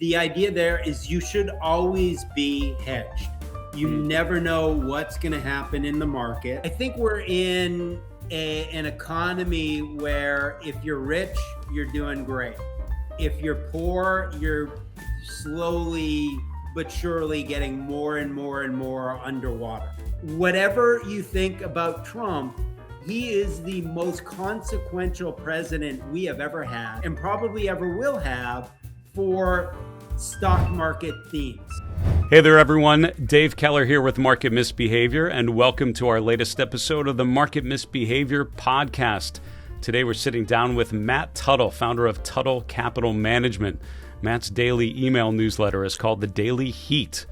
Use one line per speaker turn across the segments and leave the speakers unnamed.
The idea there is you should always be hedged. You never know what's going to happen in the market. I think we're in an economy where if you're rich, you're doing great. If you're poor, you're slowly but surely getting more and more and more underwater. Whatever you think about Trump, he is the most consequential president we have ever had and probably ever will have for stock market themes.
Hey there, everyone. Dave Keller here with Market Misbehavior, and welcome to our latest episode of the Market Misbehavior podcast. Today, we're sitting down with Matt Tuttle, founder of Tuttle Capital Management. Matt's daily email newsletter is called The Daily Heat.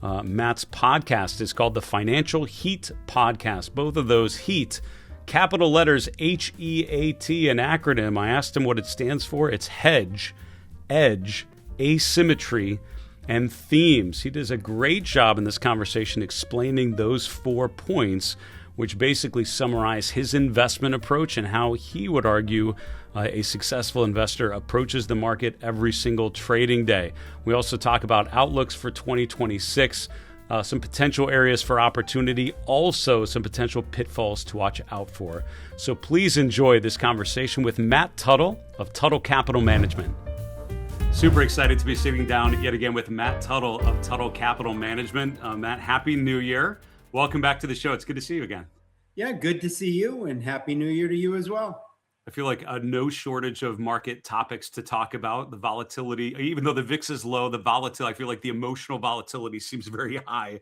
Matt's podcast is called the Financial Heat Podcast. Both of those Heat, capital letters H-E-A-T, an acronym. I asked him what it stands for. It's Hedge, Edge, Asymmetry, and Themes. He does a great job in this conversation explaining those 4 points, which basically summarize his investment approach and how he would argue a successful investor approaches the market every single trading day. We also talk about outlooks for 2026, some potential areas for opportunity, also some potential pitfalls to watch out for. So please enjoy this conversation with Matt Tuttle of Tuttle Capital Management. Super excited to be sitting down yet again with Matt Tuttle of Tuttle Capital Management. Matt, Happy New Year. Welcome back to the show. It's good to see you again.
Yeah, good to see you, and Happy New Year to you as well.
I feel like no shortage of market topics to talk about. The volatility, even though the VIX is low, the volatility, I feel like the emotional volatility seems very high.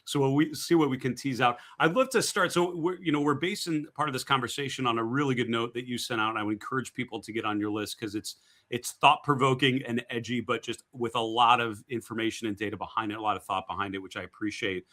So we'll see what we can tease out. I'd love to start. So we're basing part of this conversation on a really good note that you sent out. And I would encourage people to get on your list because it's thought-provoking and edgy, but just with a lot of information and data behind it, a lot of thought behind it, which I appreciate.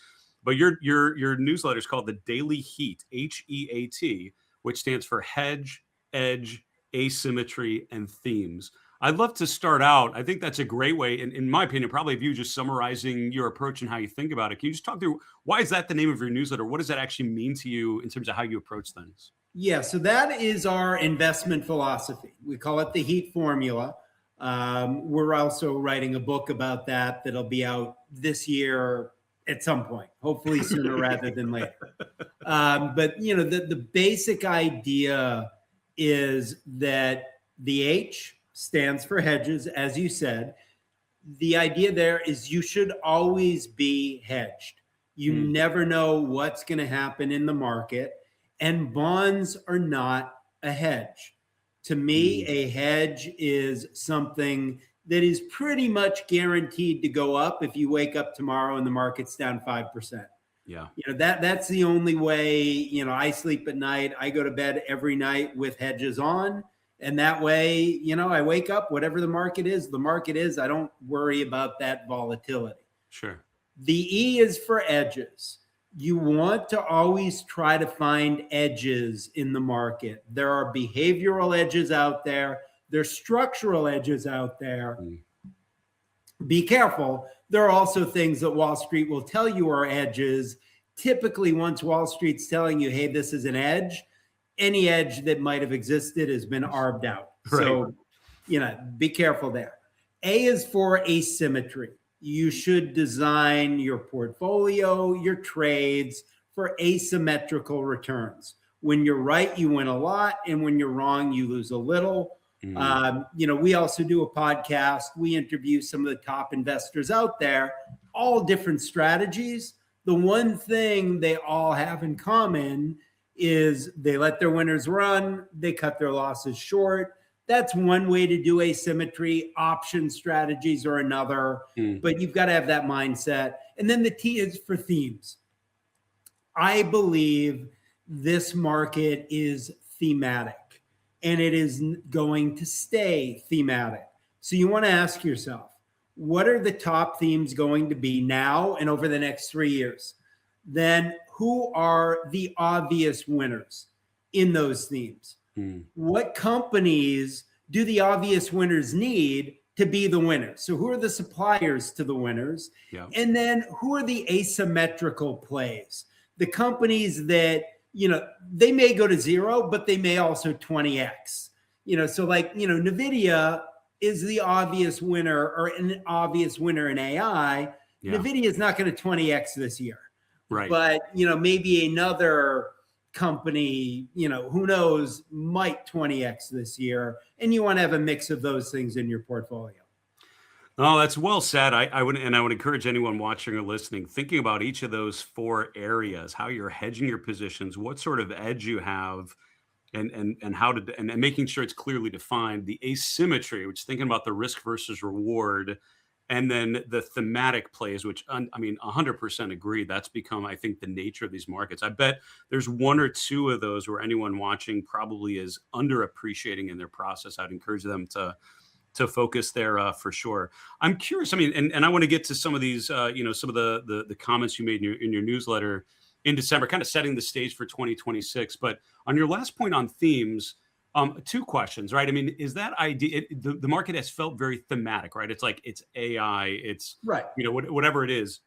But your newsletter is called The Daily Heat, H-E-A-T, which stands for Hedge, Edge, Asymmetry, and Themes. I'd love to start out. I think that's a great way, in my opinion, probably of you just summarizing your approach and how you think about it. Can you just talk through why is that the name of your newsletter? What does that actually mean to you in terms of how you approach things?
Yeah, so that is our investment philosophy. We call it the Heat Formula. We're also writing a book about that that'll be out this year at some point, hopefully sooner rather than later. But the basic idea is that the H stands for hedges, as you said. The idea there is you should always be hedged. You never know what's going to happen in the market, and bonds are not a hedge. To me, a hedge is something that is pretty much guaranteed to go up if you wake up tomorrow and the market's down 5%.
Yeah.
That's the only way, I sleep at night. I go to bed every night with hedges on. And that way, I wake up, whatever the market is. I don't worry about that volatility.
Sure.
The E is for edges. You want to always try to find edges in the market. There are behavioral edges out there. There's structural edges out there. Be careful. There are also things that Wall Street will tell you are edges. Typically, once Wall Street's telling you, hey, this is an edge, any edge that might have existed has been arbed out. Right. So, be careful there. A is for asymmetry. You should design your portfolio, your trades for asymmetrical returns. When you're right, you win a lot. And when you're wrong, you lose a little. We also do a podcast. We interview some of the top investors out there, all different strategies. The one thing they all have in common is they let their winners run. They cut their losses short. That's one way to do asymmetry. Option strategies are another, but you've got to have that mindset. And then the T is for themes. I believe this market is thematic. And it is going to stay thematic. So you want to ask yourself, what are the top themes going to be now and over the next 3 years? Then who are the obvious winners in those themes? What companies do the obvious winners need to be the winners? So who are the suppliers to the winners? Yeah. And then who are the asymmetrical plays? The companies that they may go to zero, but they may also 20x. So NVIDIA is the obvious winner or an obvious winner in AI.
Yeah.
NVIDIA is not going to 20x this year,
Right.
but maybe another company, who knows, might 20x this year, and you want to have a mix of those things in your portfolio.
Oh, that's well said. I would encourage anyone watching or listening, thinking about each of those 4 areas, how you're hedging your positions, what sort of edge you have, and how to and making sure it's clearly defined. The asymmetry, which is thinking about the risk versus reward, and then the thematic plays, which 100% agree. That's become, I think, the nature of these markets. I bet there's 1 or 2 of those where anyone watching probably is underappreciating in their process. I'd encourage them to focus there for sure. I'm curious. I mean, and I want to get to some of these, some of the comments you made in your newsletter in December, kind of setting the stage for 2026. But on your last point on themes, 2 questions, right? I mean, is that idea, the market has felt very thematic, right? It's like, it's AI, it's,
right,
whatever it is.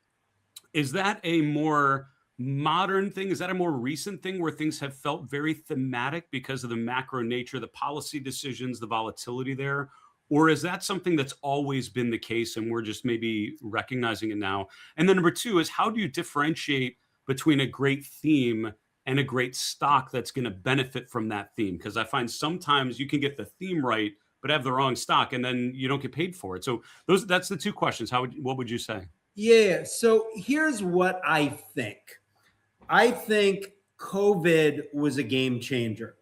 Is that a more modern thing? Is that a more recent thing where things have felt very thematic because of the macro nature, the policy decisions, the volatility there? Or is that something that's always been the case and we're just maybe recognizing it now? And then number 2 is, how do you differentiate between a great theme and a great stock that's going to benefit from that theme? Because I find sometimes you can get the theme right, but have the wrong stock, and then you don't get paid for it. So that's the 2 questions. What would you say?
Yeah. So here's what I think. I think COVID was a game changer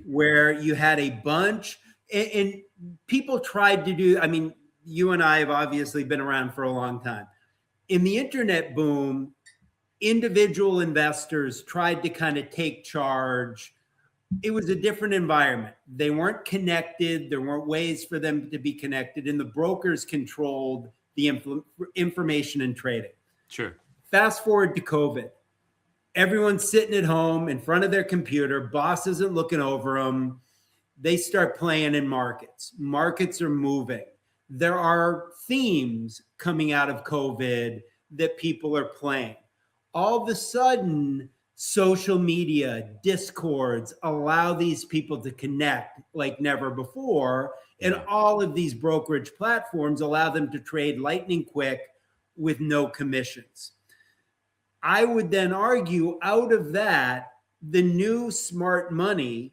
where you had a bunch and people tried to do, I mean, you and I have obviously been around for a long time. In the internet boom, individual investors tried to kind of take charge. It was a different environment. They weren't connected. There weren't ways for them to be connected, and the brokers controlled the information and trading.
Sure.
Fast forward to COVID. Everyone's sitting at home in front of their computer. Boss isn't looking over them. They start playing in markets. Markets are moving. There are themes coming out of COVID that people are playing. All of a sudden, social media, discords allow these people to connect like never before. And all of these brokerage platforms allow them to trade lightning quick with no commissions. I would then argue, out of that, the new smart money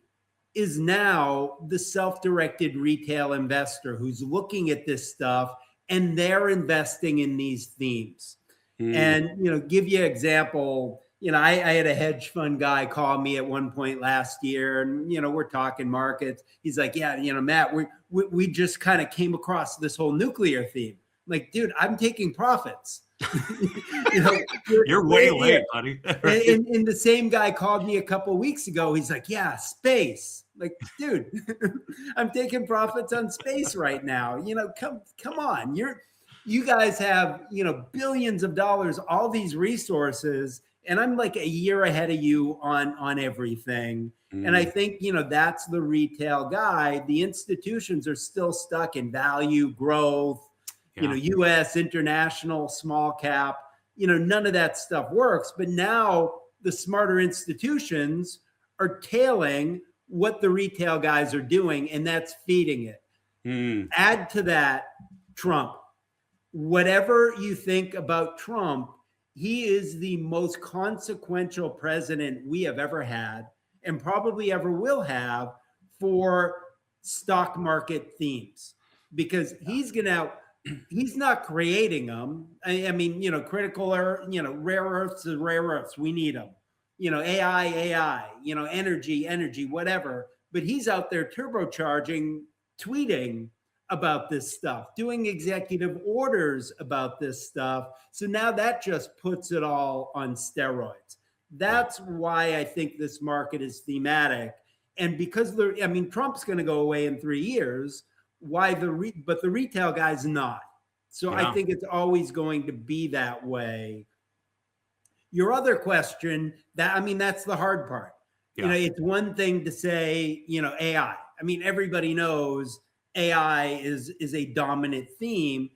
is now the self-directed retail investor who's looking at this stuff and they're investing in these themes. And, give you an example, I had a hedge fund guy call me at one point last year, and, we're talking markets. He's like, yeah, Matt, we just kind of came across this whole nuclear theme. I'm like, dude, I'm taking profits.
You're way late, buddy.
and the same guy called me a couple of weeks ago. He's like, yeah, space. Like, dude, I'm taking profits on space right now. Come on. You guys have, billions of dollars, all these resources, and I'm like a year ahead of you on everything. And I think, that's the retail guy. The institutions are still stuck in value, growth, US, international, small cap, none of that stuff works. But now the smarter institutions are tailing what the retail guys are doing, and that's feeding it. Add to that Trump. Whatever you think about Trump, he is the most consequential president we have ever had and probably ever will have for stock market themes, because he's not creating them. I mean, critical or, rare earths is rare earths. We need them. AI, energy, whatever. But he's out there turbocharging, tweeting about this stuff, doing executive orders about this stuff. So now that just puts it all on steroids. That's why I think this market is thematic. And because Trump's going to go away in 3 years. But the retail guy's not. So I think it's always going to be that way. Your other question, that's the hard part. It's one thing to say, AI. I mean, everybody knows AI is a dominant theme.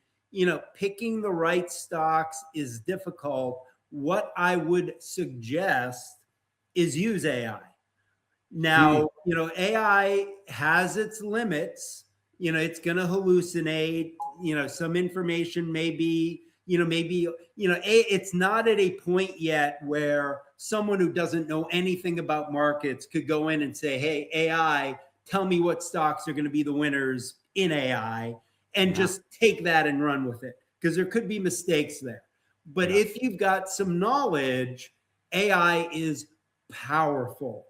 Picking the right stocks is difficult. What I would suggest is use AI. Now, AI has its limits. It's going to hallucinate. Some information may be, it's not at a point yet where someone who doesn't know anything about markets could go in and say, hey, AI, tell me what stocks are going to be the winners in AI, and just take that and run with it, because there could be mistakes there. But if you've got some knowledge, AI is powerful.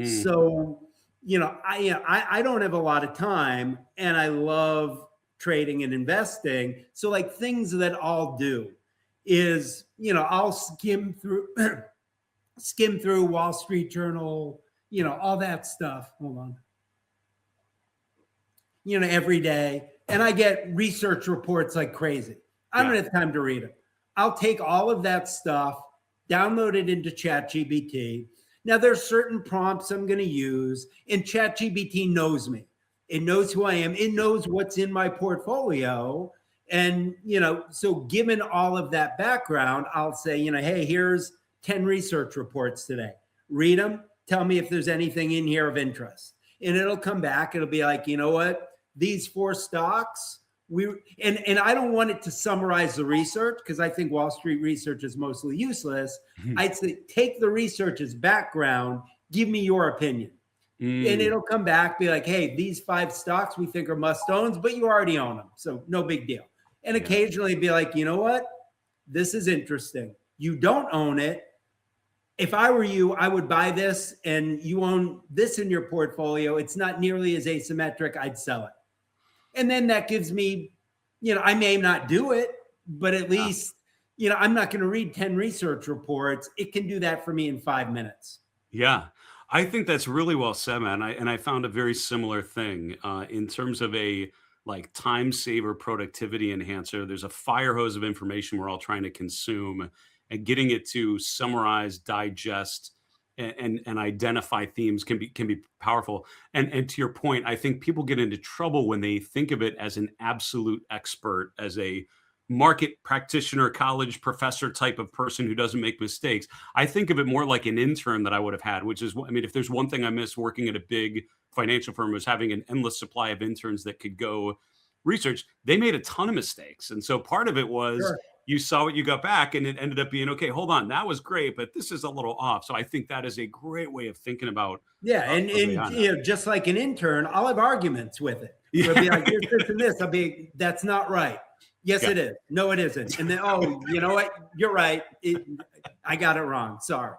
So, I don't have a lot of time, and I love trading and investing. So like things that I'll do is, I'll skim through Wall Street Journal, all that stuff. Hold on. Every day. And I get research reports like crazy. I don't have time to read them. I'll take all of that stuff, download it into ChatGPT. Now, there's certain prompts I'm going to use, and ChatGPT knows me. It knows who I am. It knows what's in my portfolio. And, so given all of that background, I'll say, hey, here's 10 research reports today. Read them. Tell me if there's anything in here of interest. And it'll come back. It'll be like, you know what? These 4 stocks, and I don't want it to summarize the research, because I think Wall Street research is mostly useless. I'd say take the research as background, give me your opinion. And it'll come back, be like, hey, these 5 stocks we think are must-owns, but you already own them, so no big deal. And occasionally be like, you know what? This is interesting. You don't own it. If I were you, I would buy this, and you own this in your portfolio. It's not nearly as asymmetric. I'd sell it. And then that gives me, I may not do it, but at least, I'm not going to read 10 research reports. It can do that for me in 5 minutes.
Yeah. I think that's really well said, man. I found a very similar thing in terms of a like time saver productivity enhancer. There's a fire hose of information we're all trying to consume, and getting it to summarize, digest, and identify themes can be powerful. And to your point, I think people get into trouble when they think of it as an absolute expert, as a market practitioner, college professor type of person who doesn't make mistakes. I think of it more like an intern that I would have had, which is, if there's one thing I miss working at a big financial firm, was having an endless supply of interns that could go research. They made a ton of mistakes. And so part of it was, you saw what you got back, and it ended up being, okay, hold on, that was great, but this is a little off. So I think that is a great way of thinking about.
And just like an intern, I'll have arguments with it. It'll be like this and this. I'll be, that's not right. Yes, it is. No, it isn't. And then, oh, you know what? You're right. I got it wrong. Sorry.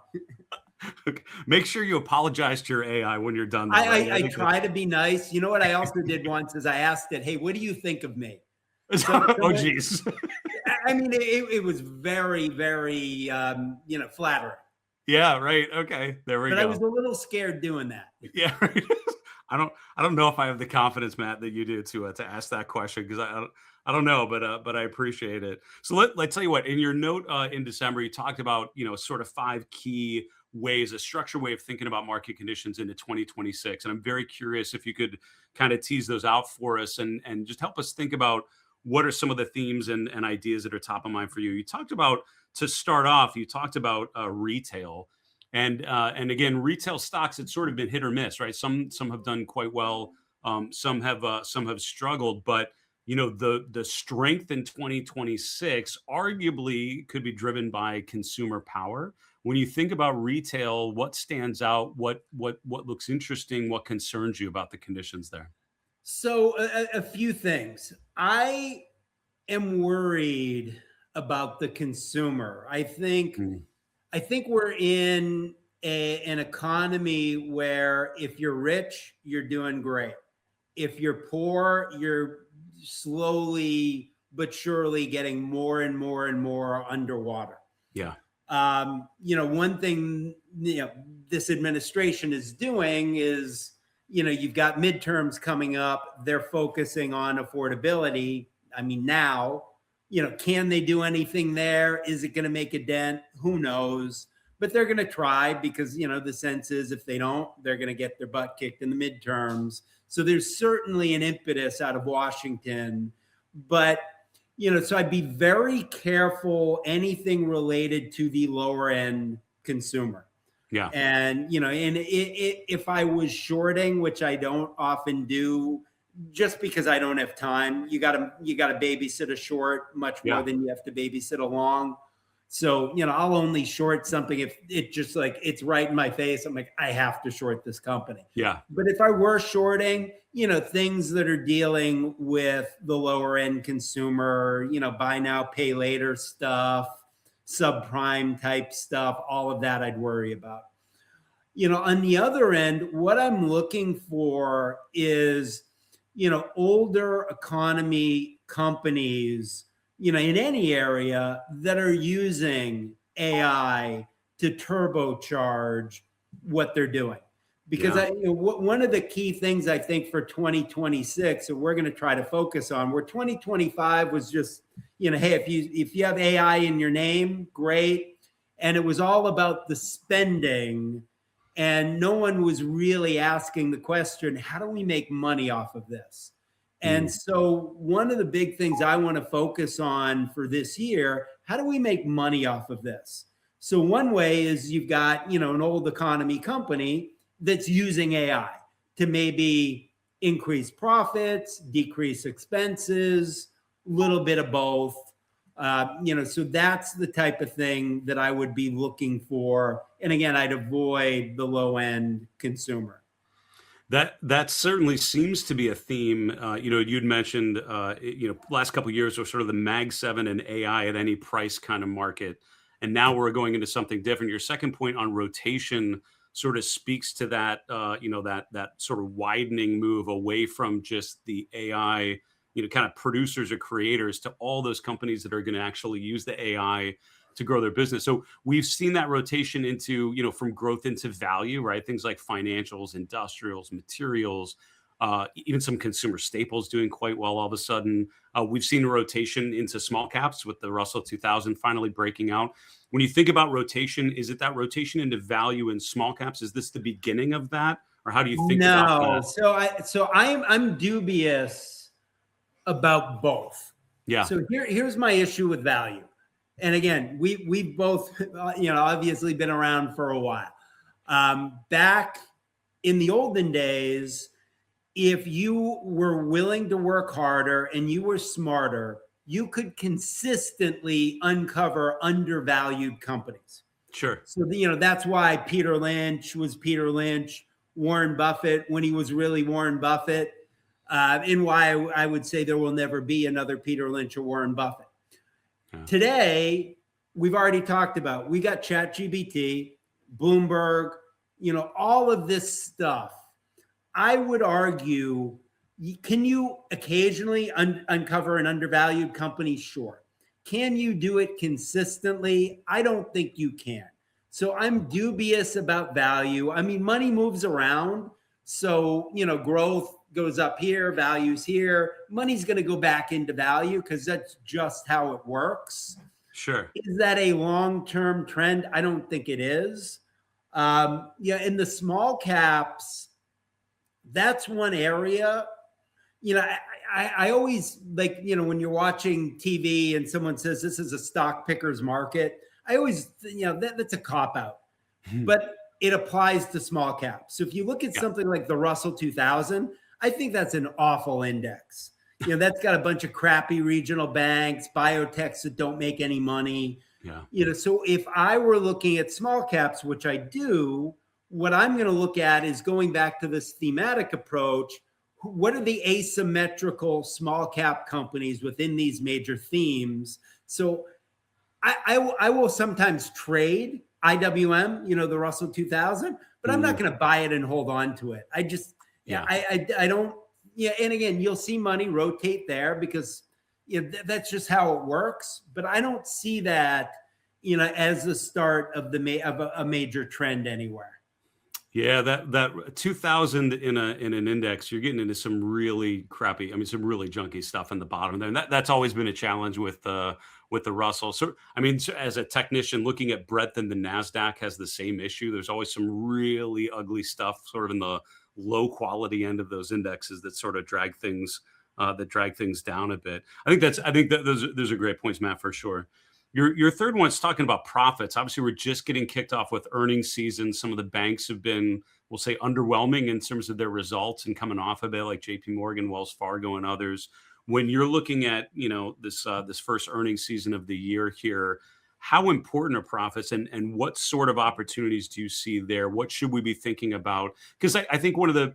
Okay. Make sure you apologize to your AI when you're done.
I try to be nice. You know what I also did once is I asked it, hey, what do you think of me?
Oh, geez.
I mean, it was very, very, flattering.
Yeah, right. Okay, there we go.
But I was a little scared doing that.
Yeah, right. I don't know if I have the confidence, Matt, that you do to ask that question, because I don't know, but I appreciate it. So let's tell you what. In your note in December, you talked about sort of 5 key ways, a structured way of thinking about market conditions into 2026, and I'm very curious if you could kind of tease those out for us and just help us think about what are some of the themes and ideas that are top of mind for you. You talked about, to start off, retail. And again, retail stocks, it's sort of been hit or miss, right? Some have done quite well. Some have struggled, but the strength in 2026 arguably could be driven by consumer power. When you think about retail, what stands out? What looks interesting? What concerns you about the conditions there?
So a few things. I am worried about the consumer. I think we're in an economy where if you're rich, you're doing great. If you're poor, you're slowly but surely getting more and more and more underwater.
Yeah.
One thing this administration is doing is, you've got midterms coming up. They're focusing on affordability. I mean, now, can they do anything there? Is it going to make a dent? Who knows? But they're going to try, because, the sense is if they don't, they're going to get their butt kicked in the midterms. So there's certainly an impetus out of Washington. But, so I'd be very careful anything related to the lower end consumer.
Yeah.
And, if I was shorting, which I don't often do, just because I don't have time. You gotta babysit a short much more than you have to babysit a long. So, I'll only short something if it just like it's right in my face. I'm like, I have to short this company.
Yeah.
But if I were shorting, things that are dealing with the lower end consumer, buy now, pay later stuff, subprime type stuff, all of that I'd worry about. On the other end, what I'm looking for is, older economy companies, in any area that are using AI to turbocharge what they're doing. Because one of the key things I think for 2026, and we're going to try to focus on, where 2025 was just, hey, if you have AI in your name, great. And it was all about the spending. And no one was really asking the question, how do we make money off of this? And so one of the big things I want to focus on for this year, how do we make money off of this? So one way is you've got, an old economy company that's using AI to maybe increase profits, decrease expenses, a little bit of both. So that's the type of thing that I would be looking for. And again, I'd avoid the low end consumer.
That certainly seems to be a theme. You'd mentioned, last couple of years were sort of the Mag 7 and AI at any price kind of market. And now we're going into something different. Your second point on rotation sort of speaks to that, that sort of widening move away from just the AI, kind of producers or creators to all those companies that are going to actually use the AI to grow their business. So we've seen that rotation into, from growth into value, right? Things like financials, industrials, materials, even some consumer staples doing quite well all of a sudden. We've seen a rotation into small caps with the Russell 2000 finally breaking out. When you think about rotation, is it that rotation into value in small caps? Is this the beginning of that? Or how do you think about that?
So I'm dubious about both.
Yeah.
So here's my issue with value. And again, we've both, obviously been around for a while. Back in the olden days, if you were willing to work harder and you were smarter, you could consistently uncover undervalued companies.
Sure.
So, that's why Peter Lynch was Peter Lynch, Warren Buffett when he was really Warren Buffett, and why I would say there will never be another Peter Lynch or Warren Buffett. Today, we've already talked about, we got ChatGPT, Bloomberg, all of this stuff. I would argue, can you occasionally uncover an undervalued company? Sure. Can you do it consistently? I don't think you can. So I'm dubious about value. I mean, money moves around. So, growth goes up here, values here. Money's going to go back into value because that's just how it works.
Sure.
Is that a long-term trend? I don't think it is. In the small caps, that's one area. I always like, when you're watching TV and someone says this is a stock picker's market, I always, that's a cop-out. But it applies to small caps. So if you look at something like the Russell 2000, I think that's an awful index. That's got a bunch of crappy regional banks, biotechs that don't make any money. Yeah. So if I were looking at small caps, which I do, what I'm going to look at is going back to this thematic approach. What are the asymmetrical small cap companies within these major themes? So I will sometimes trade IWM, the Russell 2000, but I'm not going to buy it and hold on to it. I just, I don't. Yeah, and again, you'll see money rotate there because that's just how it works. But I don't see that, as the start of a major trend anywhere.
Yeah, that 2000 in an index, you're getting into some really crappy, some really junky stuff in the bottom there. And that's always been a challenge with the Russell. So, as a technician looking at breadth in the NASDAQ has the same issue. There's always some really ugly stuff sort of in the low quality end of those indexes that sort of drag things down a bit. I think that those are great points, Matt, for sure. Your third one's talking about profits. Obviously, we're just getting kicked off with earnings season. Some of the banks have been we'll say, underwhelming in terms of their results and coming off of it, like JP Morgan, Wells Fargo, and others. When you're looking at, this first earnings season of the year here, how important are profits, and what sort of opportunities do you see there? What should we be thinking about? Because I think one of the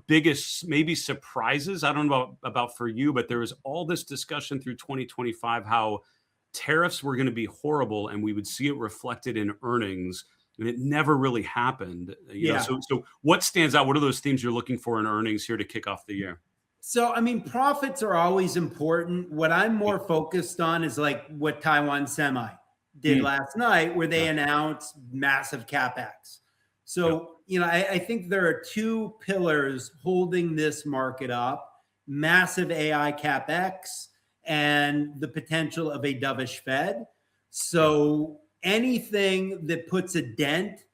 biggest maybe surprises, I don't know about for you, but there was all this discussion through 2025 how tariffs were going to be horrible and we would see it reflected in earnings, and it never really happened. So what stands out? What are those themes you're looking for in earnings here to kick off the year?
So, I mean, profits are always important. What I'm more focused on is like what Taiwan Semi did last night, where they announced massive capex. So, I think there are two pillars holding this market up: massive AI capex and the potential of a dovish Fed. So anything that puts a dent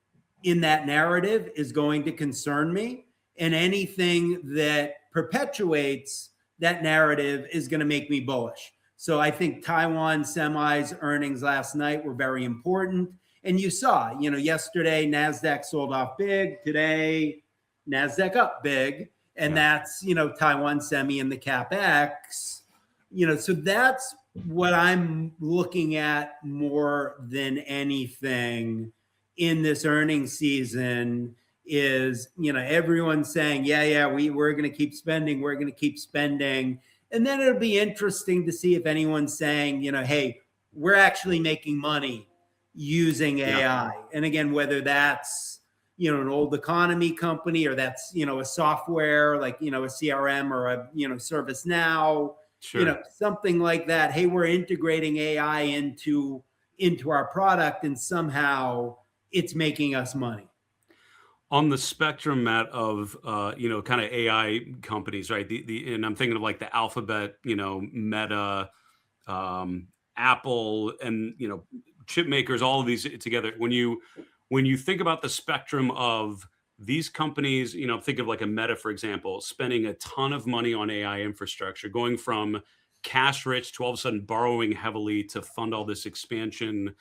in that narrative is going to concern me, and anything that perpetuates that narrative is going to make me bullish. So I think Taiwan Semi's earnings last night were very important. And you saw, yesterday, NASDAQ sold off big. Today, NASDAQ up big. And that's, Taiwan Semi and the CapEx. So that's what I'm looking at more than anything in this earnings season is, everyone's saying, we're going to keep spending. We're going to keep spending. And then it'll be interesting to see if anyone's saying, hey, we're actually making money using AI. And again, whether that's, an old economy company, or that's, a software like, a CRM or a, ServiceNow, something like that. Hey, we're integrating AI into our product, and somehow it's making us money.
On the spectrum, Matt, of kind of AI companies, right? And I'm thinking of like the Alphabet, Meta, Apple, and chip makers, all of these together. When you think about the spectrum of these companies, think of like a Meta, for example, spending a ton of money on AI infrastructure, going from cash rich to all of a sudden borrowing heavily to fund all this expansion.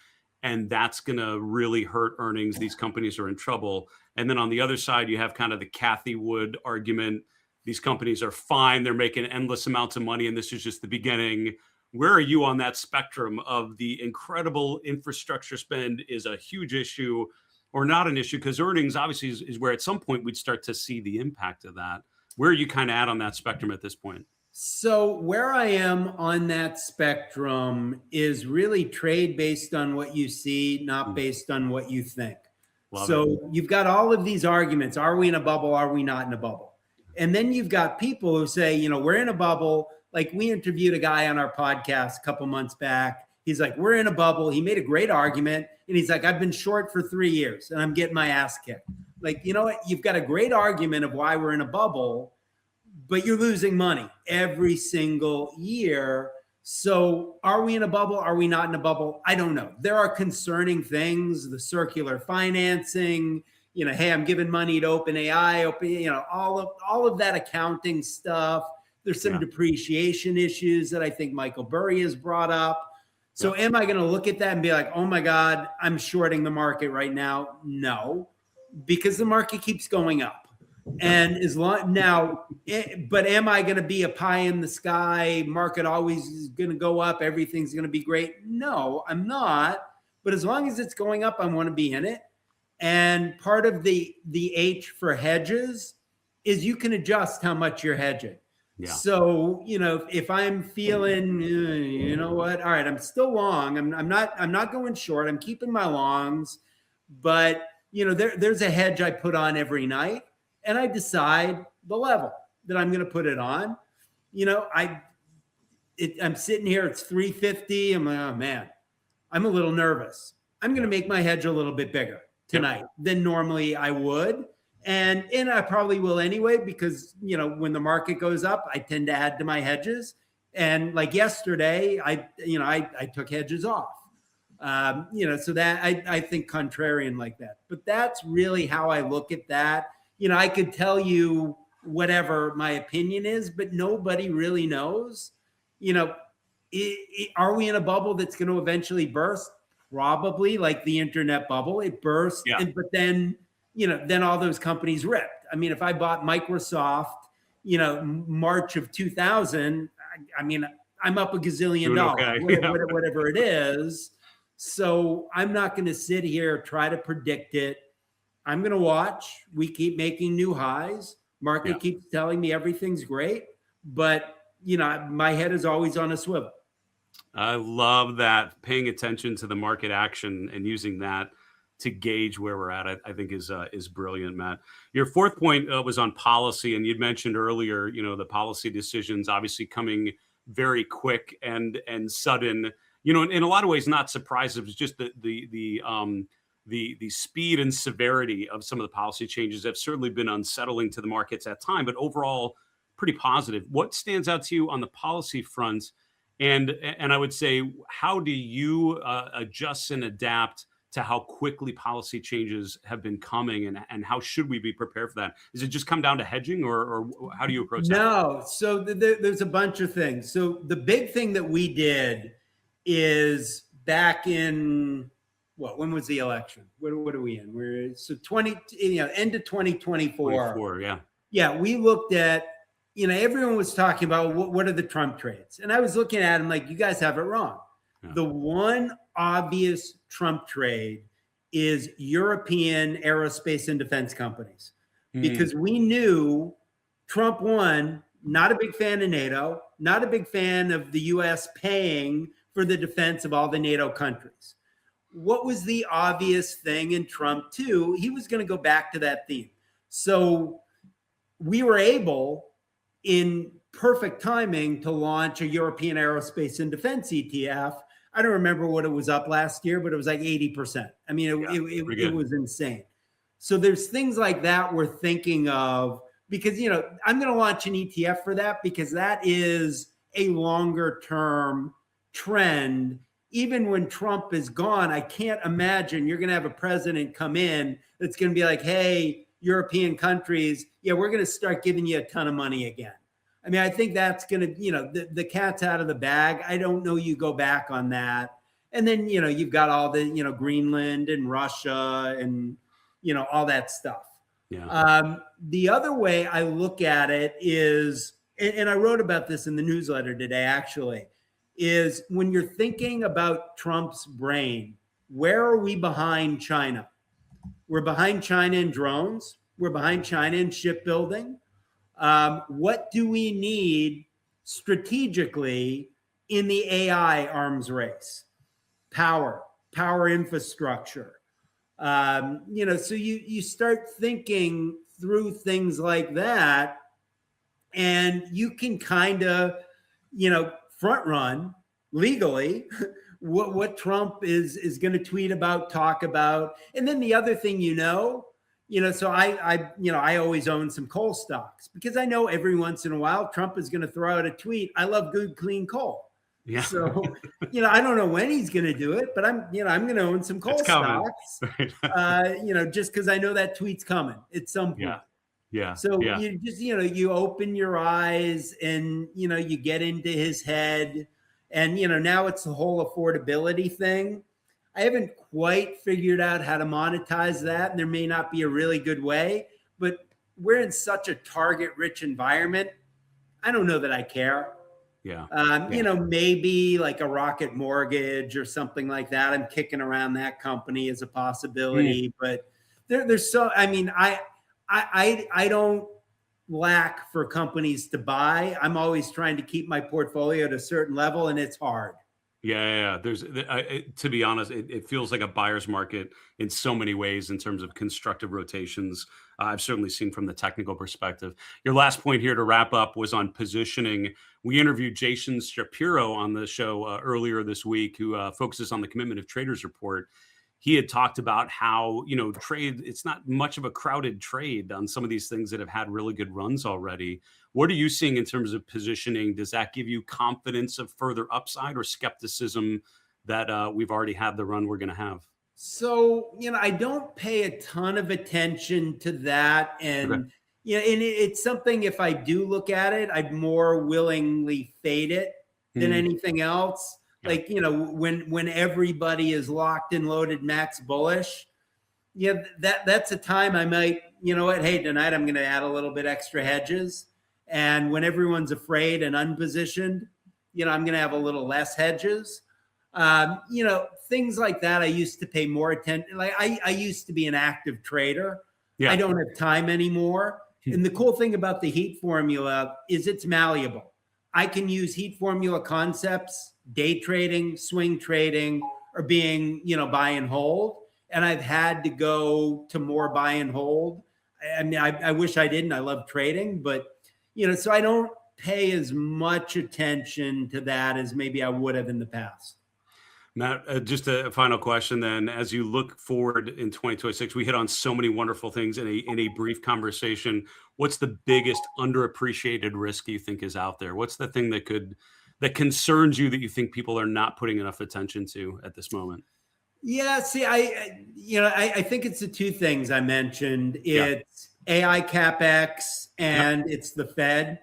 And that's going to really hurt earnings. These companies are in trouble. And then on the other side, you have kind of the Cathie Wood argument. These companies are fine. They're making endless amounts of money, and this is just the beginning. Where are you on that spectrum of the incredible infrastructure spend is a huge issue or not an issue? Because earnings obviously is where at some point we'd start to see the impact of that. Where are you kind of at on that spectrum at this point?
So where I am on that spectrum is really trade based on what you see, not based on what you think. You've got all of these arguments. Are we in a bubble? Are we not in a bubble? And then you've got people who say, we're in a bubble. Like, we interviewed a guy on our podcast a couple months back. He's like, we're in a bubble. He made a great argument. And he's like, I've been short for 3 years and I'm getting my ass kicked. Like, you know what? You've got a great argument of why we're in a bubble, but you're losing money every single year. So are we in a bubble? Are we not in a bubble? I don't know. There are concerning things, the circular financing, hey, I'm giving money to OpenAI, all of that accounting stuff. There's some depreciation issues that I think Michael Burry has brought up. So am I going to look at that and be like, oh my God, I'm shorting the market right now? No, because the market keeps going up. And but am I going to be a pie in the sky? Market always is going to go up. Everything's going to be great. No, I'm not. But as long as it's going up, I want to be in it. And part of the H for hedges is you can adjust how much you're hedging. Yeah. So, if I'm feeling, what, all right, I'm still long. I'm not going short. I'm keeping my longs, but there's a hedge I put on every night. And I decide the level that I'm going to put it on. I'm sitting here, it's 350. I'm like, oh man, I'm a little nervous. I'm going to make my hedge a little bit bigger tonight than normally I would. And I probably will anyway, because, when the market goes up, I tend to add to my hedges. And like yesterday, I took hedges off. So that I think contrarian like that. But that's really how I look at that. I could tell you whatever my opinion is, but nobody really knows. Are we in a bubble that's going to eventually burst? Probably, like the internet bubble. It burst, but then then all those companies ripped. I mean, if I bought Microsoft, March of 2000, I mean, I'm up a gazillion dollars,
Okay.
whatever it is. So I'm not going to sit here, try to predict it. I'm going to watch. We keep making new highs. Market keeps telling me everything's great, but my head is always on a swivel.
I love that. Paying attention to the market action and using that to gauge where we're at, I think is brilliant, Matt. Your fourth point was on policy, and you'd mentioned earlier, the policy decisions obviously coming very quick and sudden. In a lot of ways, not surprising. It was just the speed and severity of some of the policy changes have certainly been unsettling to the markets at time, but overall pretty positive. What stands out to you on the policy front? And I would say, how do you adjust and adapt to how quickly policy changes have been coming, and how should we be prepared for that? Does it just come down to hedging, or how do you approach that?
No, so there's a bunch of things. So the big thing that we did is back in when was the election? What are we in? We're end of 2024. Yeah, we looked at, everyone was talking about what are the Trump trades, and I was looking at them like, you guys have it wrong. Yeah. The one obvious Trump trade is European aerospace and defense companies, because we knew Trump won. Not a big fan of NATO, not a big fan of the U.S. paying for the defense of all the NATO countries. What was the obvious thing in Trump too? He was going to go back to that theme. So we were able, in perfect timing, to launch a European aerospace and defense ETF. I don't remember what it was up last year, but it was like 80%. I mean, it was insane. So there's things like that we're thinking of, because, I'm going to launch an ETF for that, because that is a longer term trend. Even when Trump is gone, I can't imagine you're going to have a president come in that's going to be like, hey, European countries, we're going to start giving you a ton of money again. I mean, I think that's going to, the cat's out of the bag. I don't know you go back on that. And then, you've got all the, Greenland and Russia and, all that stuff. Yeah. The other way I look at it is, and I wrote about this in the newsletter today, actually, is when you're thinking about Trump's brain, where are we behind China? We're behind China in drones. We're behind China in shipbuilding. What do we need strategically in the AI arms race? Power infrastructure. So you start thinking through things like that, and you can kind of, front run legally what Trump is going to tweet about, talk about. And then the other thing, so I always own some coal stocks, because I know every once in a while Trump is going to throw out a tweet, I love good, clean coal. Yeah. So, I don't know when he's going to do it, but I'm going to own some coal stocks, just because I know that tweet's coming at some point. Yeah. Yeah. So you just, you open your eyes and, you get into his head, and, now it's the whole affordability thing. I haven't quite figured out how to monetize that. And there may not be a really good way, but we're in such a target rich environment. I don't know that I care. Yeah. Maybe like a Rocket Mortgage or something like that. I'm kicking around that company as a possibility, but there's so, I don't lack for companies to buy. I'm always trying to keep my portfolio at a certain level, and it's hard.
Yeah. There's, to be honest, it feels like a buyer's market in so many ways in terms of constructive rotations. I've certainly seen from the technical perspective. Your last point here to wrap up was on positioning. We interviewed Jason Shapiro on the show earlier this week, who focuses on the Commitment of Traders report. He had talked about how, trade, it's not much of a crowded trade on some of these things that have had really good runs already. What are you seeing in terms of positioning? Does that give you confidence of further upside, or skepticism that we've already had the run we're going to have?
So, I don't pay a ton of attention to that. And, and it's something, if I do look at it, I'd more willingly fade it than anything else. Like, when everybody is locked and loaded max bullish, that's a time I might, you know what, hey, tonight I'm going to add a little bit extra hedges. And when everyone's afraid and unpositioned, I'm going to have a little less hedges. Things like that. I used to pay more attention. Like I used to be an active trader.
Yeah.
I don't have time anymore. And the cool thing about the heat formula is it's malleable. I can use heat formula concepts, day trading, swing trading, or being, buy and hold. And I've had to go to more buy and hold. I mean, I wish I didn't. I love trading, but, so I don't pay as much attention to that as maybe I would have in the past.
Matt, just a final question then. As you look forward in 2026, we hit on so many wonderful things in a brief conversation. What's the biggest underappreciated risk you think is out there? What's the thing that concerns you that you think people are not putting enough attention to at this moment?
Yeah, see, I think it's the two things I mentioned. It's AI capex and it's the Fed.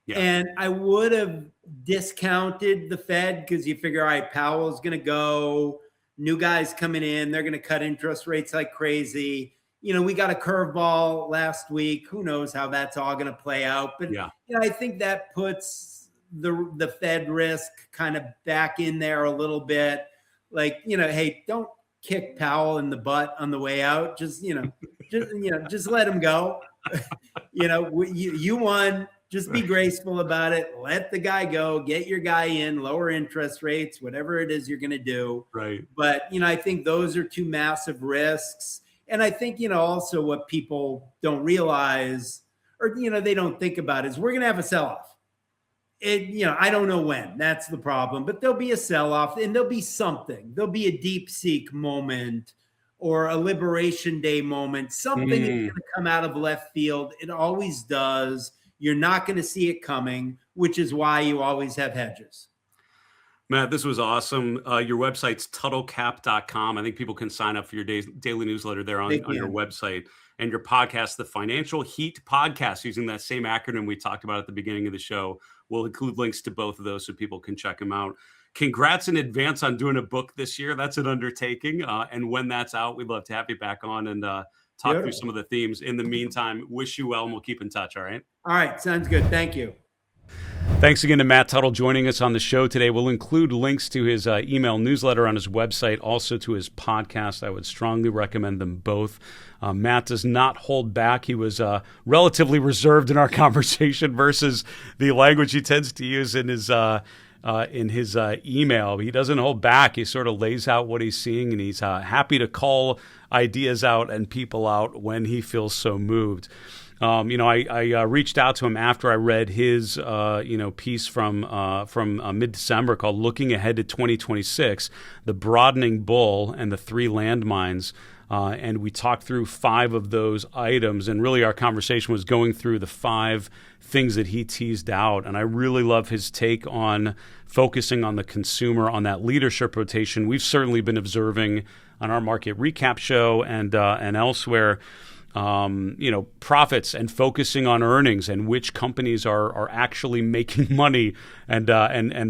Yeah. And I would have discounted the Fed because you figure, all right, Powell's going to go, new guys coming in, they're going to cut interest rates like crazy. We got a curveball last week. Who knows how that's all going to play out? But I think that puts the Fed risk kind of back in there a little bit. Like, hey, don't kick Powell in the butt on the way out. Just let him go. You won. Just be graceful about it. Let the guy go. Get your guy in. Lower interest rates. Whatever it is you're going to do.
Right.
But I think those are two massive risks. And I think also what people don't realize, or they don't think about, is we're going to have a sell-off. I don't know when. That's the problem. But there'll be a sell-off, and there'll be something. There'll be a DeepSeek moment or a Liberation Day moment. Something is going to come out of left field. It always does. You're not going to see it coming, which is why you always have hedges.
Matt, this was awesome. Your website's tuttlecap.com. I think people can sign up for your daily newsletter there on your website. And your podcast, the Financial Heat Podcast, using that same acronym we talked about at the beginning of the show. We'll include links to both of those so people can check them out. Congrats in advance on doing a book this year. That's an undertaking. And when that's out, we'd love to have you back on and talk through some of the themes. In the meantime, wish you well, and we'll keep in touch, all right?
All right, sounds good. Thank you.
Thanks again to Matt Tuttle joining us on the show today. We'll include links to his email newsletter on his website, also to his podcast. I would strongly recommend them both. Matt does not hold back. He was relatively reserved in our conversation versus the language he tends to use in his email. He doesn't hold back. He sort of lays out what he's seeing, and he's happy to call ideas out and people out when he feels so moved. I reached out to him after I read his, piece from mid-December called "Looking Ahead to 2026: The Broadening Bull and the Three Landmines." And we talked through 5 of those items, and really our conversation was going through the 5 things that he teased out. And I really love his take on focusing on the consumer, on that leadership rotation. We've certainly been observing on our market recap show and elsewhere, profits and focusing on earnings and which companies are actually making money and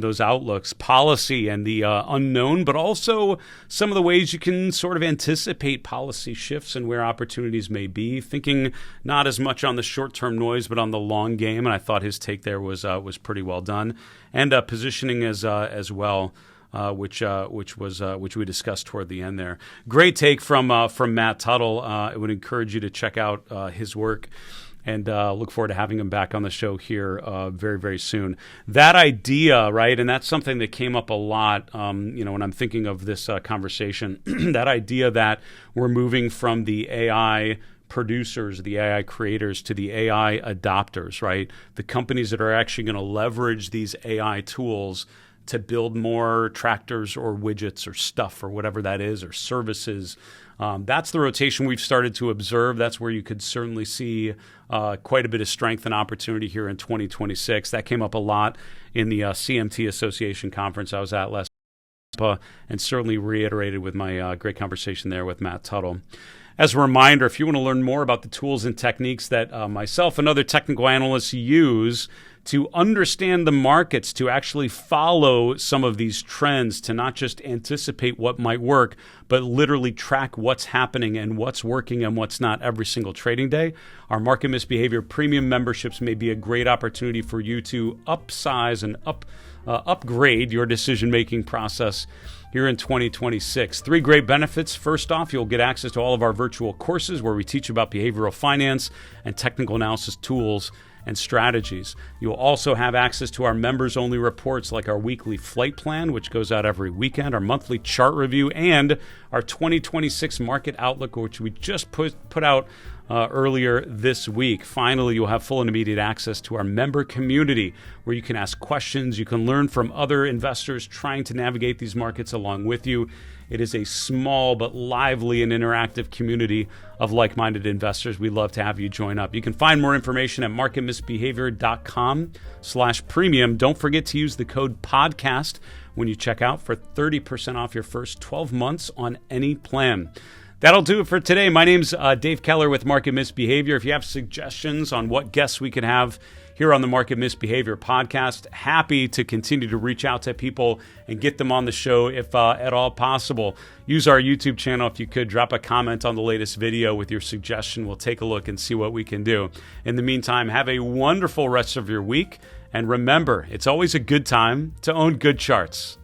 those outlooks, policy and the unknown, but also some of the ways you can sort of anticipate policy shifts and where opportunities may be, thinking not as much on the short-term noise, but on the long game. And I thought his take there was pretty well done, and positioning as well. Which we discussed toward the end there. Great take from Matt Tuttle. I would encourage you to check out his work, and look forward to having him back on the show here very, very soon. That idea, right, and that's something that came up a lot, when I'm thinking of this conversation, that idea that we're moving from the AI producers, the AI creators, to the AI adopters, right? The companies that are actually going to leverage these AI tools to build more tractors or widgets or stuff or whatever that is, or services. That's the rotation we've started to observe. That's where you could certainly see quite a bit of strength and opportunity here in 2026. That came up a lot in the CMT Association conference I was at last month, and certainly reiterated with my great conversation there with Matt Tuttle. As a reminder, if you want to learn more about the tools and techniques that myself and other technical analysts use to understand the markets, to actually follow some of these trends, to not just anticipate what might work, but literally track what's happening and what's working and what's not every single trading day, our Market Misbehavior Premium memberships may be a great opportunity for you to upsize and upgrade your decision-making process here in 2026. 3 great benefits. First off, you'll get access to all of our virtual courses where we teach about behavioral finance and technical analysis tools and strategies. You'll also have access to our members-only reports like our weekly flight plan, which goes out every weekend, our monthly chart review, and our 2026 market outlook, which we just put out earlier this week. Finally, you'll have full and immediate access to our member community where you can ask questions. You can learn from other investors trying to navigate these markets along with you. It is a small but lively and interactive community of like-minded investors. We'd love to have you join up. You can find more information at marketmisbehavior.com/premium. Don't forget to use the code podcast when you check out for 30% off your first 12 months on any plan. That'll do it for today. My name's Dave Keller with Market Misbehavior. If you have suggestions on what guests we could have here on the Market Misbehavior podcast, happy to continue to reach out to people and get them on the show if at all possible. Use our YouTube channel if you could. Drop a comment on the latest video with your suggestion. We'll take a look and see what we can do. In the meantime, have a wonderful rest of your week. And remember, it's always a good time to own good charts.